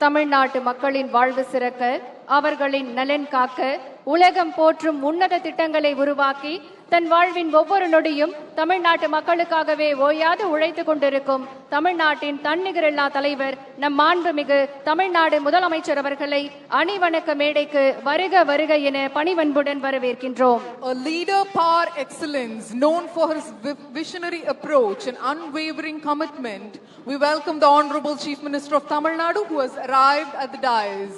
தமிழ்நாட்டு மக்களின் வாழ்வு சிறக்க, அவர்களின் நலன் காக்க, உலகம் போற்றும் உன்னத திட்டங்களை உருவாக்கி தன் வாழ்வின் ஒவ்வொரு நொடியும் தமிழ்நாட்டு மக்களுக்காகவே ஓயாது உழைத்துக் கொண்டிருக்கும் தமிழ்நாட்டின் தன்னிகரில்லா தலைவர் நம் மாண்புமிகு தமிழ்நாடு முதலமைச்சர் அவர்களை அணிவணக்க மேடைக்கு வருக வருக என பணிவன்புடன் வரவேற்கின்றோம். A leader par excellence, known for his visionary approach and unwavering commitment, we welcome the Honorable Chief Minister of Tamil Nadu who has arrived at the dais.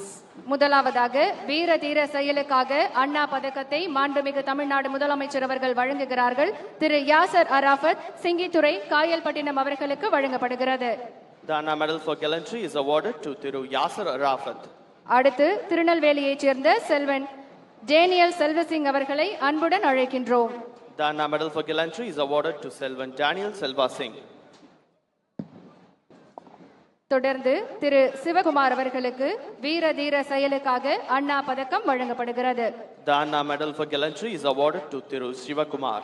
முதலாவதாக வீர தீர செயலுக்காக அண்ணா பதக்கத்தை மாண்புமிகு தமிழ்நாடு முதலமைச்சர் அவர்கள் வழங்குகிறார்கள். திரு யாசர் அராஃபத், சிங்கித்துறை, காயல்பட்டினம் அவர்களுக்கு வழங்கப்படுகிறது. The Anna Medal for Gallantry is awarded to Thiru Yasser Arafat. அடுத்து திருநெல்வேலியைச் சேர்ந்த செல்வன் டேனியல் செல்வசிங் அவர்களை அன்புடன் அழைக்கின்றோம். The Anna Medal for Gallantry is awarded to Selvan Daniel Selva Singh. தொடர்ந்து திரு சிவகுமார் அவர்களுக்கு வீர தீர செயலுக்காக அண்ணா பதக்கம் வழங்கப்படுகிறது. The Anna Medal for Gallantry is awarded to Thiru Sivakumar.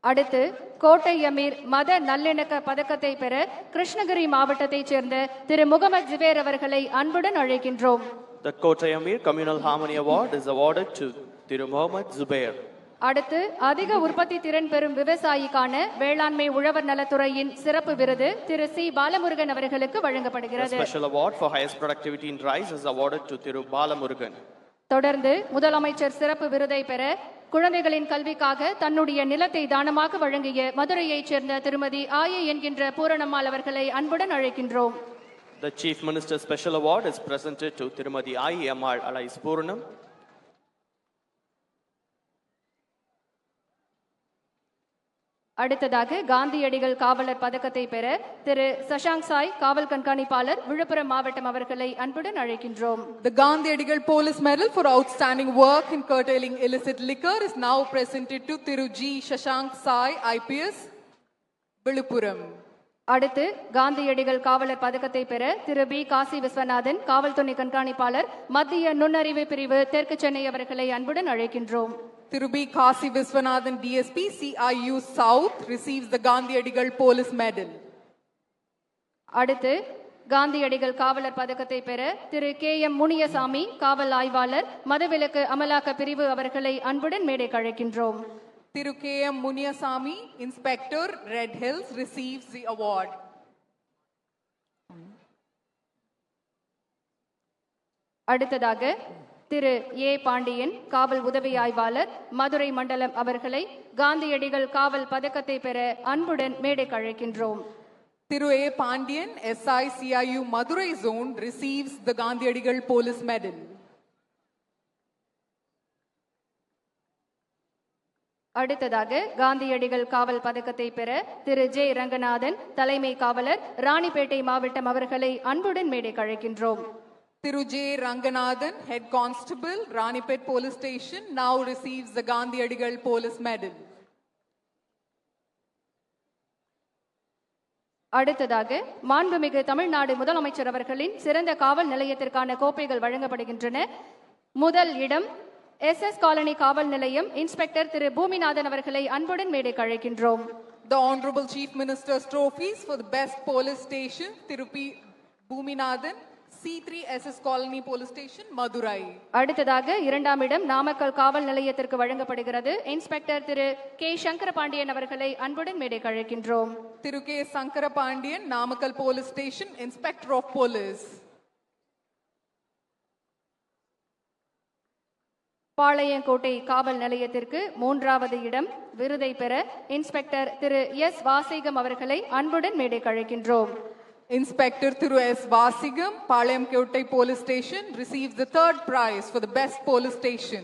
அடுத்து கோட்டை அமீர் மத நல்லிணக்க பதக்கத்தை பெற கிருஷ்ணகிரி மாவட்டத்தைச் சேர்ந்த திரு முகமது ஜுபேர் அவர்களை அன்புடன் அழைக்கின்றோம். The Kottay Amir Communal Harmony Award is awarded to Thiru Muhammad Zubair. அடுத்து அதிக உற்பத்தி திறன் பெறும் விவசாயிக்கான வேளாண்மை உழவர் நலத்துறையின் சிறப்பு விருது திரு சி பாலமுருகன் அவர்களுக்கு வழங்கப்படுகிறது. The special award for highest productivity in rice is awarded to Thiru Balamurugan. தொடர்ந்து முதலமைச்சர் சிறப்பு விருதை பெற குழந்தைகளின் கல்விக்காக தன்னுடைய நிலத்தை தானமாக வழங்கிய மதுரையைச் சேர்ந்த திருமதி ஆயே என்கின்ற பூரணம்மாள் அவர்களை அன்புடன் அழைக்கின்றோம். The Chief Minister's special award is presented to Tirumadi I. Ammal Alais Pooranam. அடுத்ததாக காந்தியடிகள் காவலர் பதக்கத்தை பெற திரு சஷாங்க் சாய், காவல் கண்காணிப்பாளர், விழுப்புரம் மாவட்டம் அவர்களை அன்புடன் அழைக்கின்றோம். The Gandhiadigal Police Medal for outstanding work in curtailing illicit liquor is now presented to Thiru G. Shashank Sai, IPS, Villupuram. அடுத்து காந்தியடிகள் காவலர் பதக்கத்தை பெற திரு பி காசி விஸ்வநாதன், காவல் துணை கண்காணிப்பாளர், மத்திய நுண்ணறிவு பிரிவு, தெற்கு சென்னை அவர்களை அன்புடன் அழைக்கின்றோம். Thiru B. Kasi Viswanathan, DSP, CIU South, receives the Gandhiadigal Police Medal. அடுத்து காந்தியடிகள் காவலர் பதக்கத்தை பெற திரு கே எம் முனியசாமி, காவல் ஆய்வாளர், மதவிலக்கு அமலாக்க பிரிவு அவர்களை அன்புடன் மேடைக்கு அழைக்கின்றோம். Thiru K. M. Muniyasamy, Inspector, Red Hills, receives the award. அடுத்ததாக திரு ஏ பாண்டியன், காவல் உதவி ஆய்வாளர், மதுரை மண்டலம் அவர்களை காந்தியடிகள் காவல் பதக்கத்தை பெற அன்புடன் மேடைக்கு அழைக்கின்றோம். Thiru A. Pandian, SI CIU Madurai Zone, receives the Gandhiadigal Police Medal. அடுத்ததாக காந்தியடிகள் காவல் பதக்கத்தை பெற திரு ஜே ரங்கநாதன், தலைமை காவலர், ராணிப்பேட்டை மாவட்டம் அவர்களை அன்புடன் மேடைக்கு அழைக்கின்றோம். Thiru J. Ranganathan, Head Constable, Ranipet Police Station, now receives the Gandhiadigal Police Medal. அடுத்ததாக மாண்புமிகு தமிழ்நாடு முதலமைச்சர் அவர்களின் சிறந்த காவல் நிலையத்திற்கான கோப்பைகள் வழங்கப்படுகின்றன. முதல் இடம் SS காலனி காவல் நிலையம், இன்ஸ்பெக்டர் திரு பூமிநாதன் அவர்களை அன்புடன் மேடைக்கு அழைக்கின்றோம். The Honorable Chief Minister's trophies for the best police station, Thiru P. Bhuminathan, C3 SS Colony Police Station, Madurai. அடுத்ததாக இரண்டாம் இடம் நாமக்கல் காவல் நிலையத்திற்கு வழங்கப்படுகிறது. இன்ஸ்பெக்டர் திரு கே சங்கரபாண்டியன் அவர்களை அன்புடன் மேடைக்கு அழைக்கின்றோம். Thiru K. Sankarapandian, Namakkal Police Station, Inspector of Police. Palayamkottai காவல் நிலையத்திற்கு மூன்றாவது இடம் விருதை பெற இன்ஸ்பெக்டர் திரு எஸ் வாசிகம் அவர்களை அன்புடன் மேடைக்கு அழைக்கின்றோம். Inspector Thiru S. Vasigam, Palayam Kottai Police Station, receives the third prize for the best police station.